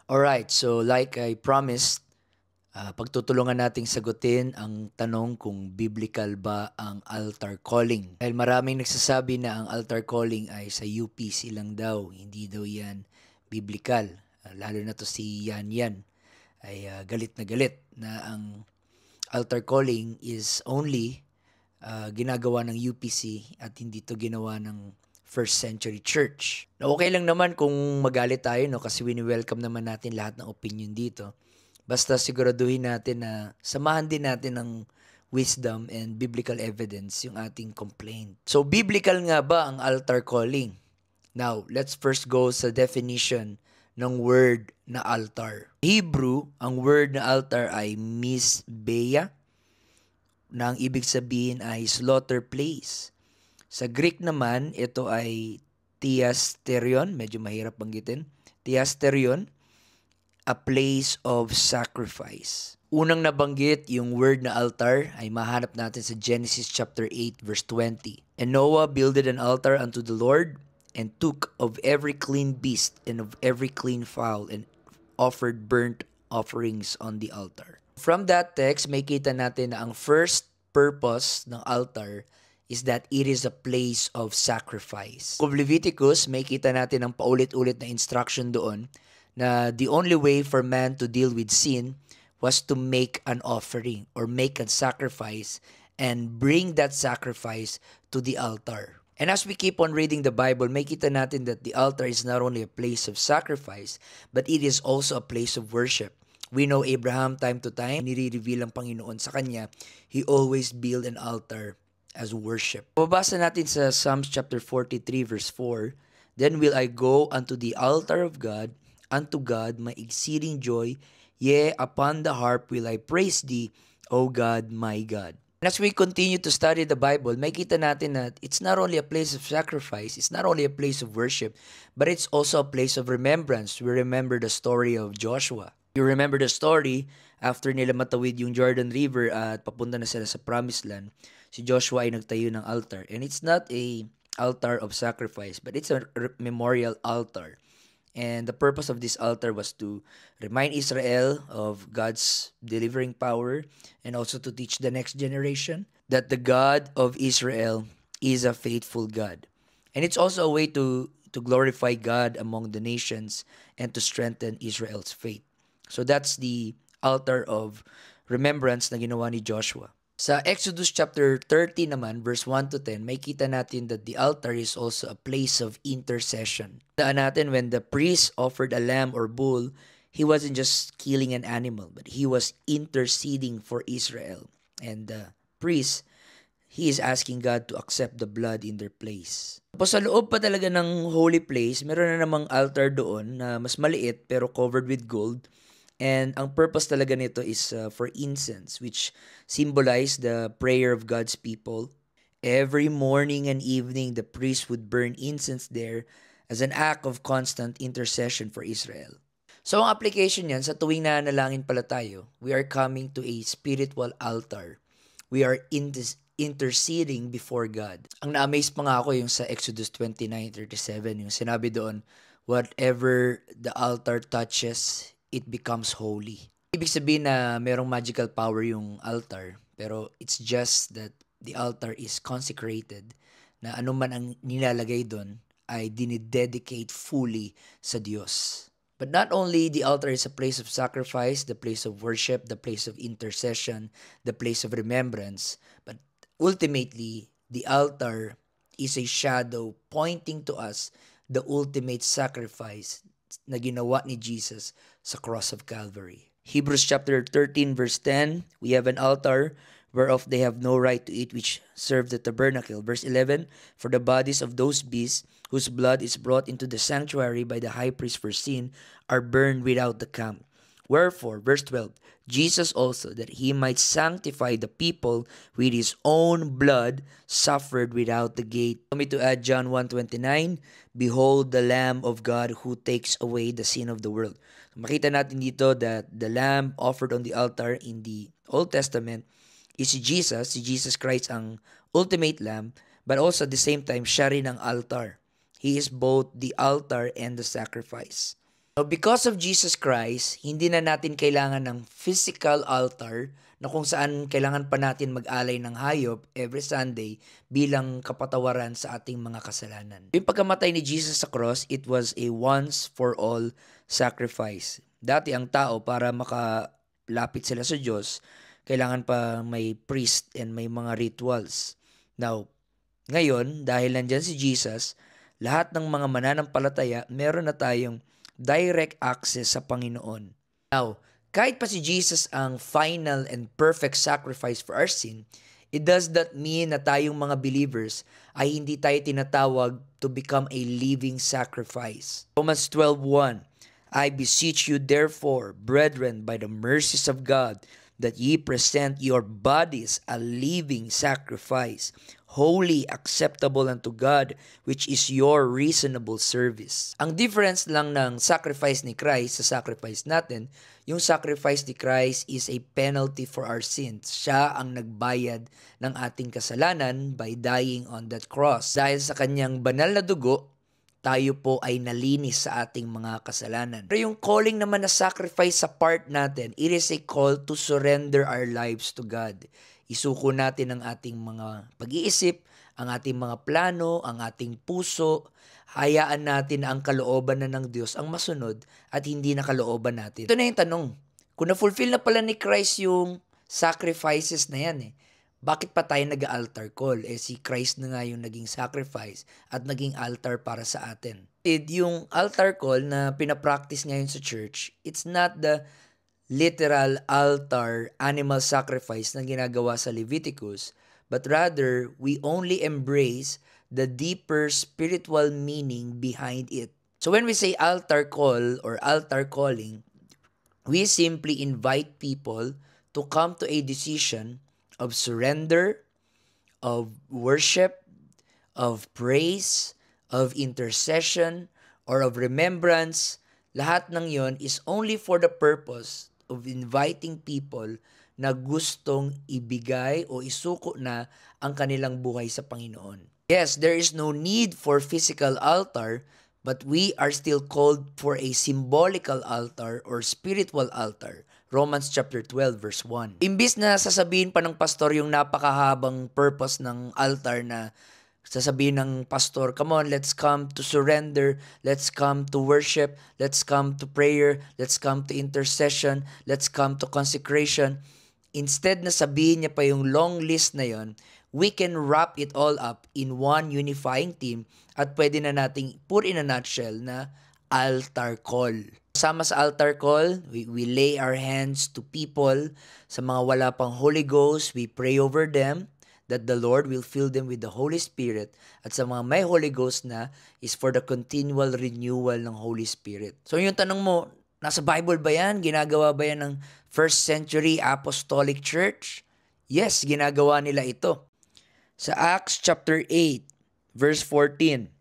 Alright, so like I promised, pagtutulungan nating sagutin ang tanong kung biblical ba ang altar calling. Dahil maraming nagsasabi na ang altar calling ay sa UPC lang daw, hindi daw yan biblical. Lalo na to si Yan Yan ay galit na ang altar calling is only ginagawa ng UPC at hindi to ginawa ng first century church. Na okay lang naman kung magalit tayo, no, kasi wini-welcome naman natin lahat ng opinion dito. Basta siguraduhin natin na samahan din natin ng wisdom and biblical evidence yung ating complaint. So biblical nga ba ang altar calling? Now, let's first go sa definition ng word na altar. Hebrew, ang word na altar ay misbeya, na ang ibig sabihin ay slaughter place. Sa Greek naman, ito ay theasterion, medyo mahirap banggitin. Theasterion, a place of sacrifice. Unang nabanggit yung word na altar ay mahanap natin sa Genesis chapter 8 verse 20. And Noah builded an altar unto the Lord and took of every clean beast and of every clean fowl and offered burnt offerings on the altar. From that text, may kita natin na ang first purpose ng altar is that it is a place of sacrifice. Kung Leviticus, may kita natin ang paulit-ulit na instruction doon na the only way for man to deal with sin was to make an offering or make a sacrifice and bring that sacrifice to the altar. And as we keep on reading the Bible, may kita natin that the altar is not only a place of sacrifice, but it is also a place of worship. We know Abraham time to time, nire-reveal ang Panginoon sa kanya, he always build an altar as worship. Mababasa natin sa Psalms chapter 43 verse 4, Then will I go unto the altar of God, unto God my exceeding joy, yea, upon the harp will I praise thee, O God, my God. And as we continue to study the Bible, may kita natin na it's not only a place of sacrifice, it's not only a place of worship, but it's also a place of remembrance. We remember the story of Joshua. You remember the story, after nila matawid yung Jordan River at papunta na sila sa Promised Land, si Joshua ay nagtayo ng altar. And it's not a altar of sacrifice, but it's a memorial altar. And the purpose of this altar was to remind Israel of God's delivering power and also to teach the next generation that the God of Israel is a faithful God. And it's also a way to glorify God among the nations and to strengthen Israel's faith. So that's the altar of remembrance na ginawa ni Joshua. Sa Exodus chapter 30 naman, verse 1 to 10, may kita natin that the altar is also a place of intercession. Tandaan natin when the priest offered a lamb or bull, he wasn't just killing an animal, but he was interceding for Israel. And the priest, he is asking God to accept the blood in their place. Tapos sa loob pa talaga ng holy place, meron na namang altar doon na mas maliit pero covered with gold. And ang purpose talaga nito is for incense, which symbolize the prayer of God's people. Every morning and evening, the priest would burn incense there as an act of constant intercession for Israel. So ang application niyan, sa tuwing nanalangin pala tayo, we are coming to a spiritual altar. We are interceding before God. Ang na-amaze pa nga ako yung sa Exodus 29:37, yung sinabi doon, whatever the altar touches, it becomes holy. Ibig sabihin na merong magical power yung altar, pero it's just that the altar is consecrated, na anuman ang nilalagay doon ay dinidedicate fully sa Diyos. But not only the altar is a place of sacrifice, the place of worship, the place of intercession, the place of remembrance, but ultimately, the altar is a shadow pointing to us the ultimate sacrifice na ginawa ni Jesus sa cross of Calvary. Hebrews chapter 13 verse 10, we have an altar whereof they have no right to eat which serve the tabernacle. Verse 11, for the bodies of those beasts whose blood is brought into the sanctuary by the high priest for sin are burned without the camp. Wherefore, verse 12, Jesus also, that he might sanctify the people with his own blood, suffered without the gate. For me to add John 1:29, behold the Lamb of God who takes away the sin of the world. Makita natin dito that the lamb offered on the altar in the Old Testament is si Jesus Christ ang ultimate lamb, but also at the same time, siya rin ang altar. He is both the altar and the sacrifice. So because of Jesus Christ, hindi na natin kailangan ng physical altar na kung saan kailangan pa natin mag-alay ng hayop every Sunday bilang kapatawaran sa ating mga kasalanan. Yung pagkamatay ni Jesus sa cross, it was a once for all sacrifice. Dati ang tao para makalapit sila sa Diyos, kailangan pa may priest and may mga rituals. Now, ngayon, dahil nandyan si Jesus, lahat ng mga mananampalataya, meron na tayong direct access sa Panginoon. Now, kahit pa si Jesus ang final and perfect sacrifice for our sin, it does not mean na tayong mga believers ay hindi tayo tinatawag to become a living sacrifice. Romans 12:1, I beseech you therefore, brethren, by the mercies of God, that ye present your bodies a living sacrifice, holy, acceptable unto God, which is your reasonable service. Ang difference lang ng sacrifice ni Christ sa sacrifice natin, yung sacrifice ni Christ is a penalty for our sins. Siya ang nagbayad ng ating kasalanan by dying on that cross. Dahil sa kanyang banal na dugo, tayo po ay nalinis sa ating mga kasalanan. Pero yung calling naman na sacrifice sa part natin, it is a call to surrender our lives to God. Isuko natin ang ating mga pag-iisip, ang ating mga plano, ang ating puso. Hayaan natin ang kalooban na ng Diyos ang masunod at hindi na kalooban natin. Ito na yung tanong. Kung na-fulfill na pala ni Christ yung sacrifices na yan bakit pa tayo nag-altar call? Si Christ na nga yung naging sacrifice at naging altar para sa atin. Yung altar call na pinapractice ngayon sa church, it's not the literal altar animal sacrifice na ginagawa sa Leviticus, but rather, we only embrace the deeper spiritual meaning behind it. So when we say altar call or altar calling, we simply invite people to come to a decision of surrender, of worship, of praise, of intercession, or of remembrance. Lahat ng yon is only for the purpose of inviting people na gustong ibigay o isuko na ang kanilang buhay sa Panginoon. Yes, there is no need for physical altar, but we are still called for a symbolical altar or spiritual altar. Romans chapter 12 verse 1. Imbis na sasabihin pa ng pastor yung napakahabang purpose ng altar na sasabihin ng pastor, come on, let's come to surrender, let's come to worship, let's come to prayer, let's come to intercession, let's come to consecration. Instead na sabihin niya pa yung long list na yon, we can wrap it all up in one unifying theme at pwede na nating put in a nutshell na altar call. Kasama sa altar call, we lay our hands to people. Sa mga wala pang Holy Ghost, we pray over them that the Lord will fill them with the Holy Spirit. At sa mga may Holy Ghost na, is for the continual renewal ng Holy Spirit. So yung tanong mo, nasa Bible ba yan? Ginagawa ba yan ng first century apostolic church? Yes, ginagawa nila ito. Sa Acts chapter 8, verse 14,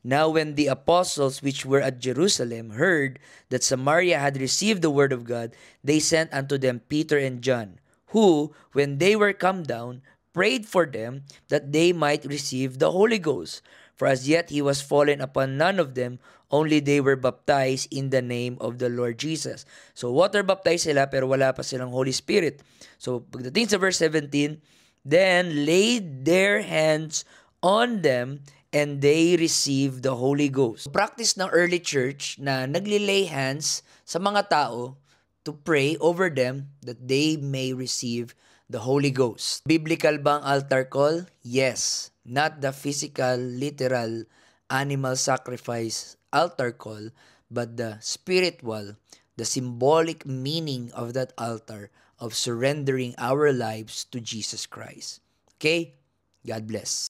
Now when the apostles which were at Jerusalem heard that Samaria had received the word of God, they sent unto them Peter and John, who, when they were come down, prayed for them that they might receive the Holy Ghost. For as yet he was fallen upon none of them, only they were baptized in the name of the Lord Jesus. So water baptized sila pero wala pa silang Holy Spirit. So pagdating sa verse 17, then laid their hands on them and they received the Holy Ghost. Practice ng early church na naglilay hands sa mga tao to pray over them that they may receive the Holy Ghost. Biblical ba ang altar call? Yes. Not the physical, literal, animal sacrifice altar call, but the spiritual, the symbolic meaning of that altar of surrendering our lives to Jesus Christ. Okay? God bless.